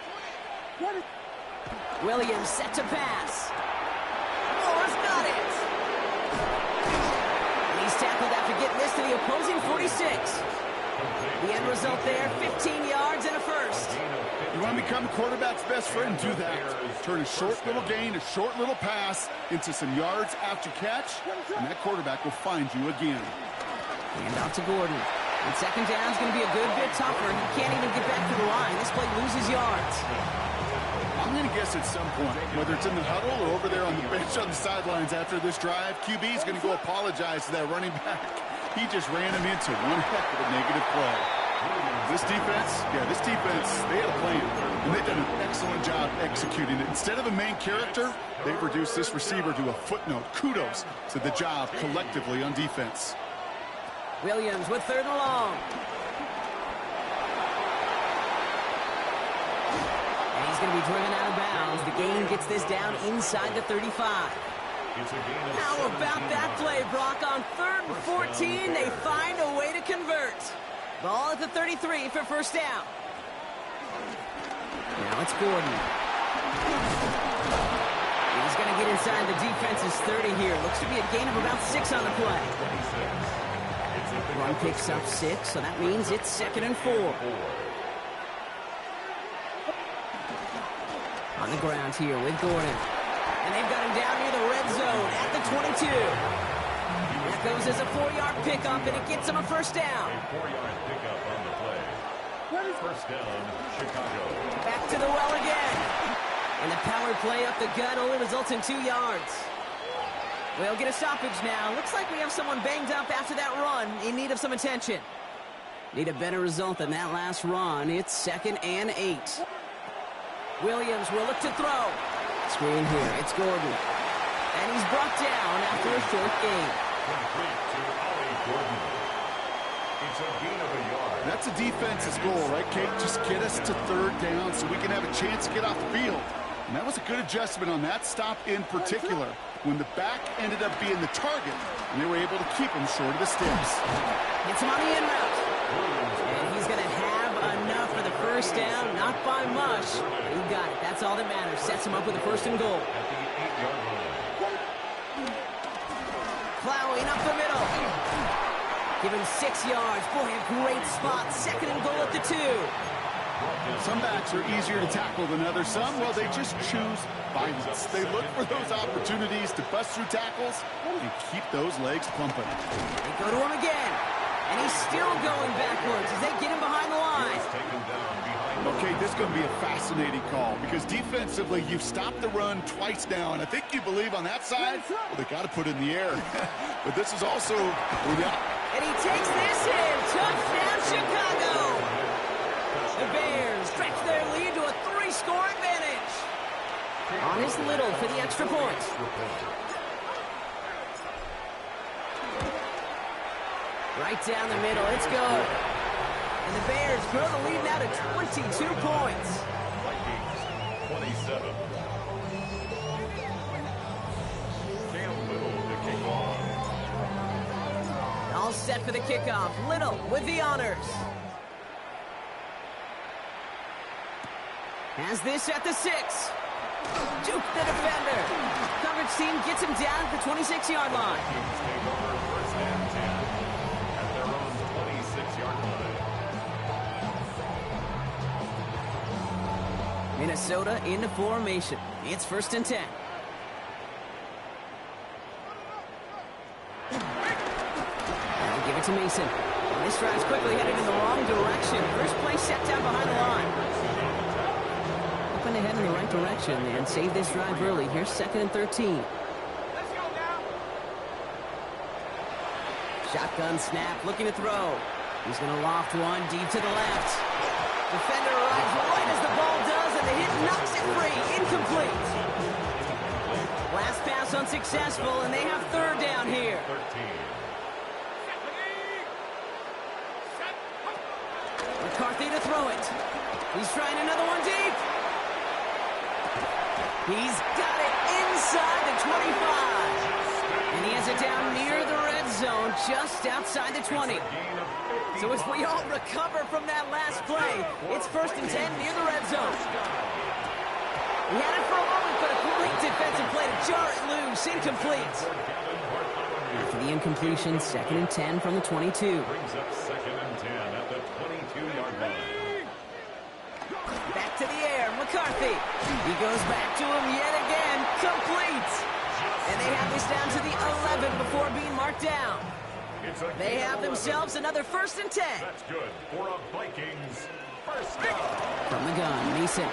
Speaker 2: Williams set to pass. Moore's got it. Tackled after getting this to the opposing 46. The end result there, 15 yards and a 1st.
Speaker 3: You want to become a quarterback's best friend? Do that. Turn a short little gain, a short little pass into some yards after catch, and that quarterback will find you again.
Speaker 2: Hand off to Gordon. And 2nd down is going to be a good bit tougher. He can't even get back to the line. This play loses yards.
Speaker 3: I'm going to guess at some point, whether it's in the huddle or over there on the bench on the sidelines after this drive, QB is going to go apologize to that running back. He just ran him into one heck of a negative play. This defense, they had a plan, and they've done an excellent job executing it. Instead of a main character, they've reduced this receiver to a footnote. Kudos to the job collectively on defense.
Speaker 2: Williams with 3rd and long. He's going to be driven out of bounds. The gain gets this down inside the 35. How about that play, Brock? On 3rd and 14, they find a way to convert. Ball at the 33 for 1st down. Now it's Gordon. He's going to get inside the defense's 30 here. Looks to be a gain of about 6 on the play. Run picks up 6, so that means it's 2nd and 4. On the ground here with Gordon. And they've got him down near the red zone at the 22. That goes as a 4-yard pickup, and it gets him a 1st down.
Speaker 4: A 4-yard pickup on the play. 1st down, Chicago.
Speaker 2: Back to the well again. And the power play up the gut only results in 2 yards. We'll get a stoppage now. Looks like we have someone banged up after that run in need of some attention. Need a better result than that last run. It's 2nd and 8. Williams will look to throw. Screen here. It's Gordon. And he's brought down after a short gain.
Speaker 4: Complete to Ollie Gordon. It's a gain of a yard.
Speaker 3: That's a defense's goal, right, Kate? Just get us to 3rd down so we can have a chance to get off the field. And that was a good adjustment on that stop in particular, when the back ended up being the target, and they were able to keep him short of the sticks.
Speaker 2: It's him on the in route. And he's going to have enough for the first down. Not by much. But he got it. That's all that matters. Sets him up with a 1st and goal.
Speaker 4: At the 8-yard line.
Speaker 2: Plowing up the middle. Give him 6 yards. Boy, a great spot. 2nd and goal at the 2.
Speaker 3: Some backs are easier to tackle than others. Some, well, they just choose violence. They look for those opportunities to bust through tackles and keep those legs pumping.
Speaker 2: They go to him again. And he's still going backwards as they get him behind the line.
Speaker 4: Taken down behind the
Speaker 3: Okay, this is going to be a fascinating call because defensively, you've stopped the run twice now, and I think you believe on that side, well, they got to put it in the air. But this is also...
Speaker 2: And he takes this in. Touchdown, Chicago. The Bears stretch their lead to a 3-score advantage. On his Little for the extra point. Right down the middle. It's good. And the Bears grow the lead now to 22 points.
Speaker 4: Vikings, 27. Cam Little to kick off.
Speaker 2: All set for the kickoff. Little with the honors. Has this at the 6. Duke the defender. Coverage team gets him down at the 26-yard line.
Speaker 4: Vikings take over 1st and 10 at their own 26-yard line.
Speaker 2: Minnesota into formation. It's 1st and 10. They'll give it to Mason. This drive's quickly headed in the wrong direction. First play set down behind the line. Hoping to head in the right direction and save this drive early. Here's 2nd and 13. Shotgun snap, looking to throw. He's going to loft one deep to the left. Defender arrives right as the ball does, and the hit knocks it free. Incomplete. Last pass unsuccessful, and they have 3rd down here.
Speaker 4: 13.
Speaker 2: McCarthy to throw it. He's trying another one deep. He's got it inside the 25. And he has it down near the red zone, just outside the 20. So as we all recover from that last play, it's 1st and 10 near the red zone. He had it for a moment, but a great defensive play to jar it loose. Incomplete. After the incompletion, 2nd and 10 from the 22.
Speaker 4: Brings up 2nd and 10 at the 22-yard line.
Speaker 2: Back to the air, McCarthy. He goes back to him yet again. Complete. And they have this down to the 11 before being marked down. They have themselves another 1st and 10.
Speaker 4: That's good for a Vikings first down.
Speaker 2: From the gun, Mason.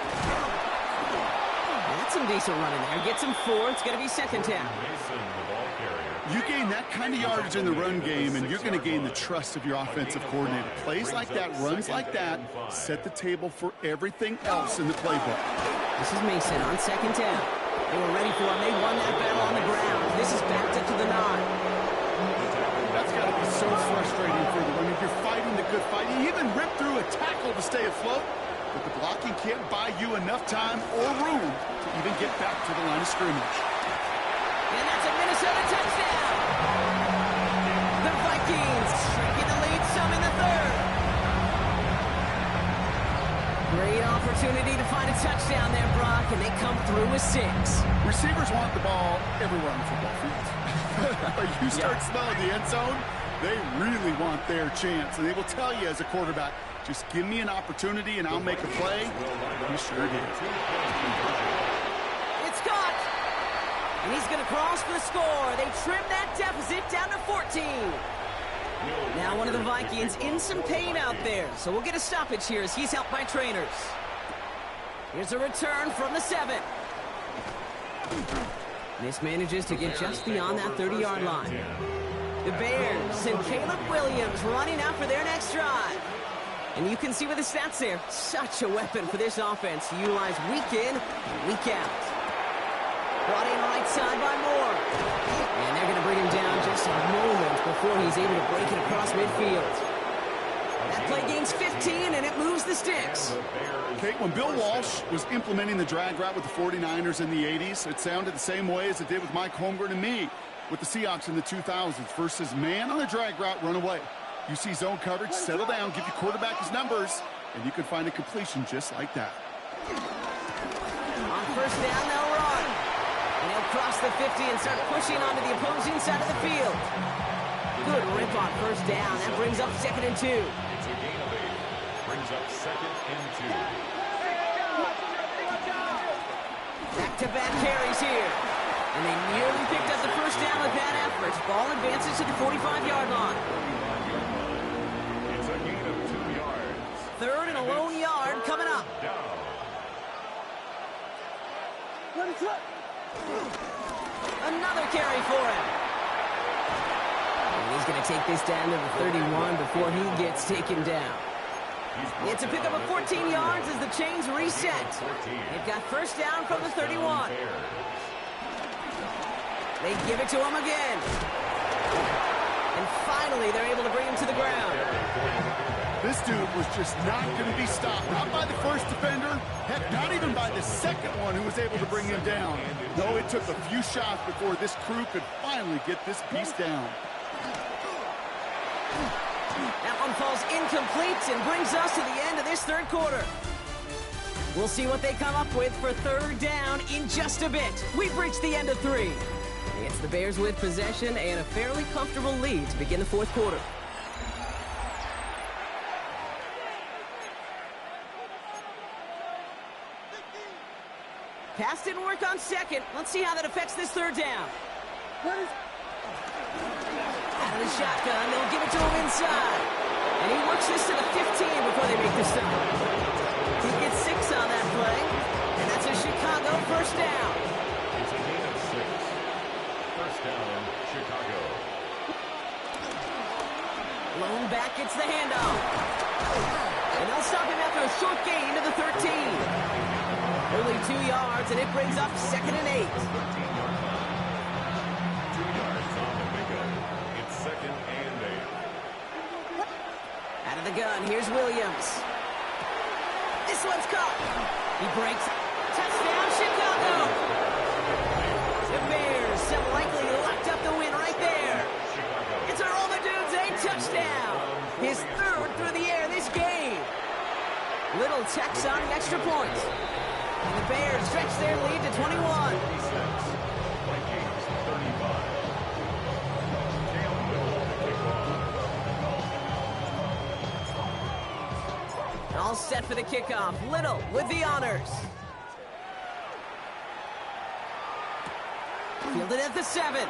Speaker 2: That's some decent running there. Gets him 4. It's going to be 2nd down.
Speaker 4: Mason, the ball carrier.
Speaker 3: You gain that kind of yardage in the run game, and you're going to gain the trust of your offensive coordinator. Plays like that, runs like that, set the table for everything else in the playbook.
Speaker 2: This is Mason on 2nd down. They were ready for him. They won that battle on the ground. This is backed up to the 9.
Speaker 3: That's got to be so frustrating for them. I mean, you're fighting the good fight. You even rip through a tackle to stay afloat, but the blocking can't buy you enough time or room to even get back to the line of scrimmage.
Speaker 2: And that's a Minnesota touchdown. The Vikings shrinking the lead some in the 3rd. Great opportunity to find a touchdown there, Brock, and they come through with 6.
Speaker 3: Receivers want the ball everywhere on the football field. But you start smelling the end zone, they really want their chance. And they will tell you as a quarterback, just give me an opportunity and I'll make a play. He sure did.
Speaker 2: It's caught. And he's going to cross for the score. They trim that deficit down to 14. Now one of the Vikings in some pain out there. So we'll get a stoppage here as he's helped by trainers. Here's a return from the 7. This manages to get just beyond that 30-yard line. The Bears send Caleb Williams running out for their next drive. And you can see with the stats there, such a weapon for this offense to utilize week in and week out. Brought in right side by Moore. And they're going to bring him down just a moment before he's able to break it across midfield. That play gains 15, and it moves the sticks.
Speaker 3: Kate, when Bill Walsh was implementing the drag route with the 49ers in the 80s, it sounded the same way as it did with Mike Holmgren and me with the Seahawks in the 2000s versus man on the drag route, run away. You see zone coverage, settle down, give your quarterback his numbers, and you can find a completion just like that.
Speaker 2: On first down, they'll run. And he'll cross the 50 and start pushing onto the opposing side of the field. Good rip on first down. That brings up 2nd and 2.
Speaker 4: It's a gain of 8. Brings up 2nd and 2.
Speaker 2: Back-to-back carries here. And they nearly picked up the first down with that effort. Ball advances to the 45-yard line.
Speaker 4: It's a gain of 2 yards.
Speaker 2: 3rd and a lone yard coming up.
Speaker 4: Down.
Speaker 2: Another carry for him. And he's going to take this down to the 31 before he gets taken down. It's a pickup of 14 yards as the chains reset. They've got first down from the 31. They give it to him again. And finally, they're able to bring him to the ground.
Speaker 3: This dude was just not going to be stopped. Not by the first defender. Heck, not even by the second one who was able to bring him down. No, it took a few shots before this crew could finally get this beast down.
Speaker 2: That one falls incomplete and brings us to the end of this 3rd quarter. We'll see what they come up with for 3rd down in just a bit. We've reached the end of 3. It's the Bears with possession and a fairly comfortable lead to begin the 4th quarter. Pass didn't work on 2nd. Let's see how that affects this 3rd down. Out of the shotgun, they'll give it to him inside. And he works this to the 15 before they make the stop. He gets 6 on that play. And that's a Chicago first down.
Speaker 4: It's a gain of 6. First down, Chicago.
Speaker 2: Lone back gets the handoff. And they'll stop him after a short gain to the 13. Only 2 yards, and it brings up 2nd and 8.
Speaker 4: 2 yards on the pickup. It's 2nd and 8.
Speaker 2: Out of the gun, here's Williams. This one's caught. He breaks. Touchdown, Chicago. The Bears have likely locked up the win right there. It's a roll the dudes, a touchdown. His 3rd through the air this game. Little Tex on an extra point. And the Bears stretch their lead to 21.
Speaker 4: Vikings 35.
Speaker 2: All set for the kickoff. Little with the honors. Fielded at the 7.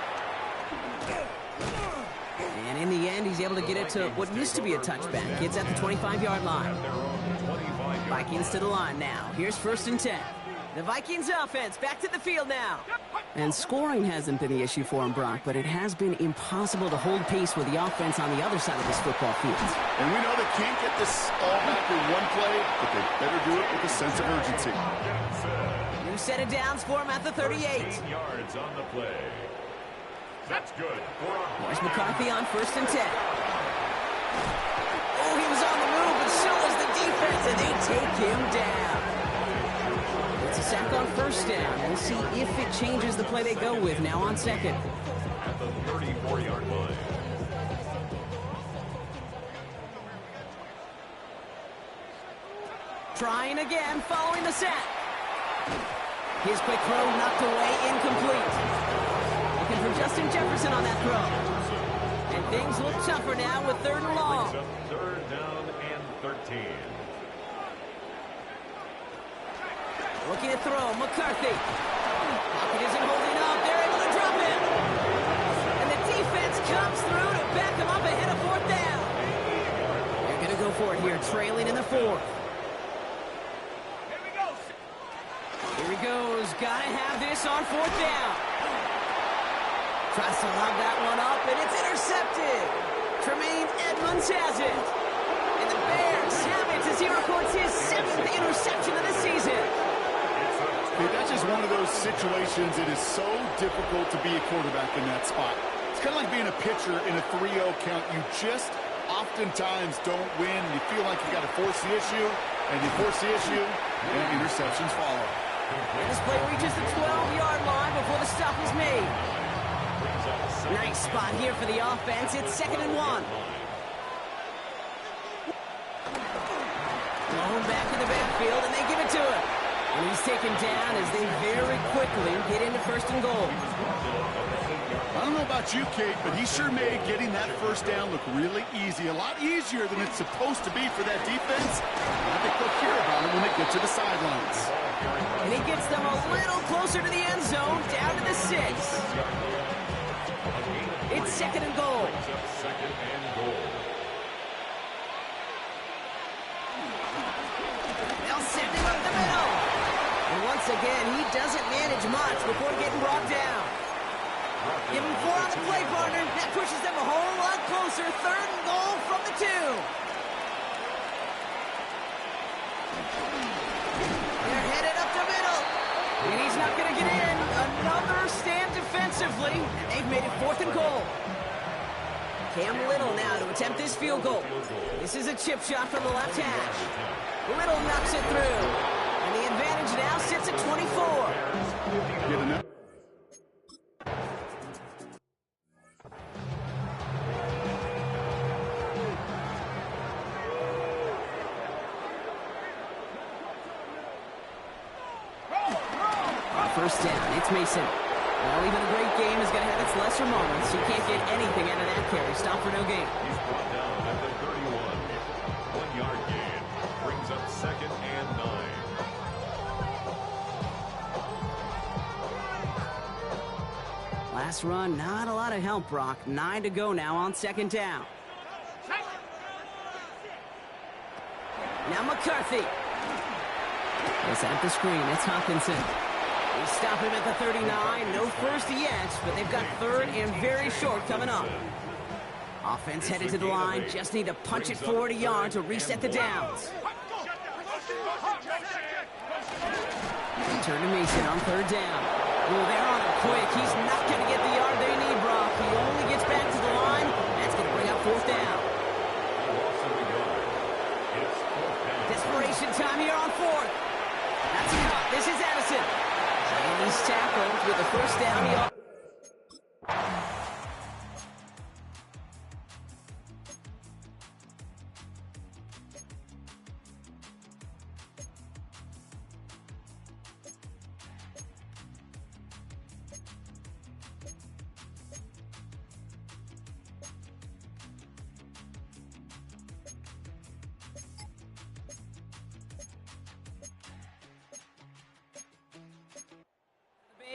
Speaker 2: And in the end, he's able to get it to what used to be a touchback. It's at the 25-yard line. Vikings to the line now. Here's 1st and 10. The Vikings offense back to the field now. And scoring hasn't been the issue for him, Brock, but it has been impossible to hold pace with the offense on the other side of this football field.
Speaker 3: And we know they can't get this all back in one play, but they better do it with a sense of urgency.
Speaker 2: New set of downs for him at the 38.
Speaker 4: 15 yards on the play. That's good.
Speaker 2: Here's McCarthy on 1st and 10. Oh, he was on the move, but so was the defense, and they take him down. It's a sack on 1st down. We'll see if it changes the play they go with now on 2nd.
Speaker 4: At the 34-yard line.
Speaker 2: Trying again, following the sack. His quick throw knocked away, incomplete. Looking for Justin Jefferson on that throw. And things look tougher now with 3rd and long.
Speaker 4: 3rd down and 13.
Speaker 2: Looking to throw, McCarthy. Pocket isn't holding up. They're able to drop him. And the defense comes through to back him up ahead of 4th down. They're going to go for it here, trailing in the 4th. Here he goes. Got to have this on 4th down. Tries to lob that one up, and it's intercepted. Tremaine Edmonds has it. And the Bears savage as he records his 7th interception of the season.
Speaker 3: Hey, that's just one of those situations. It is so difficult to be a quarterback in that spot. It's kind of like being a pitcher in a 3-0 count. You just oftentimes don't win. You feel like you got to force the issue, and you force the issue, and interceptions follow.
Speaker 2: And this play reaches the 12-yard line before the stop is made. Nice spot here for the offense. It's 2nd and 1. Blown back in the backfield, and they give it to him. And he's taken down as they very quickly get into 1st and goal.
Speaker 3: I don't know about you, Kate, but he sure made getting that first down look really easy. A lot easier than it's supposed to be for that defense. I think they'll hear about him when they get to the sidelines.
Speaker 2: And he gets them a little closer to the end zone, down to the 6. It's 2nd and goal. They'll send him up the middle. And once again, he doesn't manage much before getting brought down. Give him 4 on the play, partner. That pushes them a whole lot closer. 3rd and goal from the 2. They're headed up the middle. And he's not going to get in. Another stand defensively. And they've made it 4th and goal. Cam Little now to attempt this field goal. This is a chip shot from the left hash. Little knocks it through. And the advantage now sits at 24.
Speaker 3: Get enough.
Speaker 2: First down, it's Mason. Well, even a great game is going to have its lesser moments. You can't get anything out of that carry. Stop for no gain.
Speaker 4: He's brought down at the 31. 1-yard gain brings up 2nd and 9.
Speaker 2: Last run, not a lot of help, Brock. 9 to go now on 2nd down. Now McCarthy. They set up the screen. It's Hawkinson. They stop him at the 39. No first yet, but they've got 3rd and very short coming up. Offense headed to the line. Just need to punch it forward a yard to reset the downs. Turn to Mason on 3rd down. Oh, they're on him quick. He's not going to get the yard they need, Brock. He only gets back to the line. That's going to bring up 4th down. Desperation time here on 4th. That's enough. This is Addison. And he's tackled with the 1st down.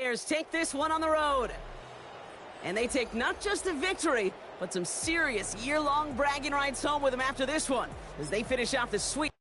Speaker 2: Bears take this one on the road. And they take not just a victory, but some serious year-long bragging rights home with them after this one, as they finish off the sweep.